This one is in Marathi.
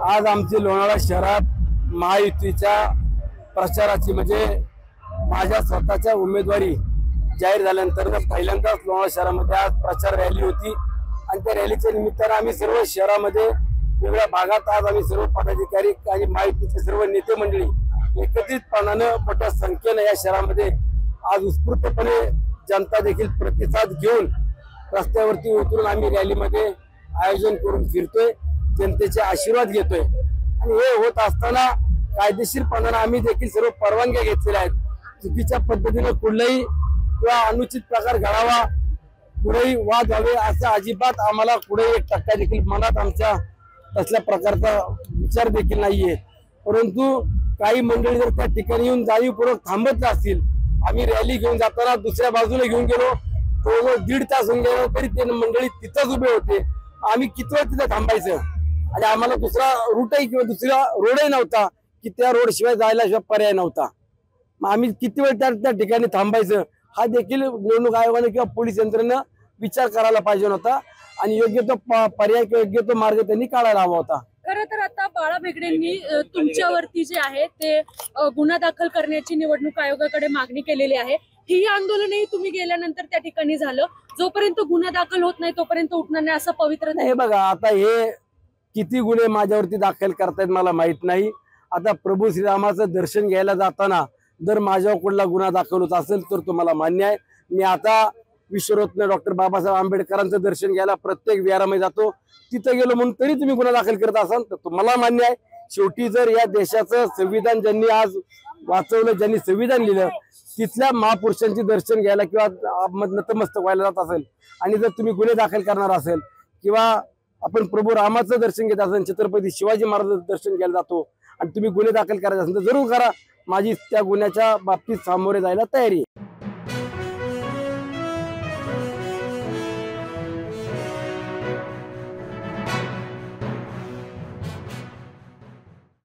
आज आमची लोणावळा शहरात महायुतीच्या प्रचाराची म्हणजे माझ्या स्वतःच्या उमेदवारी जाहीर झाल्यानंतर पहिल्यांदाच लोणावळा शहरामध्ये आज प्रचार रॅली होती आणि त्या रॅलीच्या निमित्तानं आम्ही सर्व शहरामध्ये वेगळ्या भागात आज आम्ही सर्व पदाधिकारी आणि महायुतीचे सर्व नेते मंडळी एकत्रितपणानं मोठ्या संख्येनं या शहरामध्ये आज उत्स्फूर्तपणे जनता देखील प्रतिसाद घेऊन रस्त्यावरती उतरून आम्ही रॅलीमध्ये आयोजन करून फिरतोय, जनतेचे आशीर्वाद घेतोय आणि हे होत असताना कायदेशीरपणाने आम्ही देखील सर्व परवानग्या घेतलेल्या आहेत। चुकीच्या पद्धतीने कुठलाही किंवा अनुचित प्रकार घडावा, कुठेही वाद व्हावे असं अजिबात आम्हाला कुठेही 1% देखील मनात आमच्या तसल्या प्रकारचा विचार देखील नाहीये। परंतु काही मंडळी जर त्या ठिकाणी येऊन जाणीवपूर्वक थांबत असतील, आम्ही रॅली घेऊन जाताना दुसऱ्या बाजूला घेऊन गेलो, तो 1.5 तास होऊन गेलो तरी ते मंडळी तिथंच उभे होते। आम्ही किती वेळ तिथे थांबायचं आणि आम्हाला दुसरा रूटही किंवा दुसरा रोडही नव्हता की त्या रोड शिवाय जायला शिवाय पर्याय नव्हता। मग आम्ही किती वेळ त्या ठिकाणी थांबायचं हा देखील निवडणूक आयोगाने किंवा पोलीस यंत्रणेनं विचार करायला पाहिजे होता आणि योग्य तो पर्याय किंवा योग्य तो मार्ग त्यांनी काढायला हवा होता। खरं तर आता बाळा भेगडेंनी तुमच्यावरती जे आहे ते गुन्हा दाखल करण्याची निवडणूक आयोगाकडे मागणी केलेली आहे। ही आंदोलनही तुम्ही गेल्यानंतर त्या ठिकाणी झालं, जोपर्यंत गुन्हा दाखल होत नाही तोपर्यंत उठणार नाही असं पवित्र नाही। बघा आता हे किती गुन्हे माझ्यावरती दाखल करतायत मला माहित नाही। आता प्रभू श्रीरामाचं दर्शन घ्यायला जाताना जर माझ्यावर कुठला गुन्हा दाखल होत असेल तर तुम्हाला मान्य आहे। मी आता विश्वरत्न डॉक्टर बाबासाहेब आंबेडकरांचं दर्शन घ्यायला प्रत्येक विहारामध्ये जातो, तिथं गेलो म्हणून तरी तुम्ही गुन्हा दाखल करत असाल तर तुम्हाला मान्य आहे। शेवटी जर या देशाचं संविधान ज्यांनी आज वाचवलं, ज्यांनी संविधान लिहिलं, तिथल्या महापुरुषांची दर्शन घ्यायला किंवा नतमस्तक व्हायला जात असेल आणि जर तुम्ही गुन्हे दाखल करणार असेल किंवा आपण प्रभू रामाचं दर्शन घेत असेल, छत्रपती शिवाजी महाराजांचं दर्शन घ्यायला जातो आणि तुम्ही गुन्हे दाखल करायचे असेल तर जरूर करा। माझी त्या गुन्ह्याच्या बाबतीत सामोरे जायला तयारी आहे।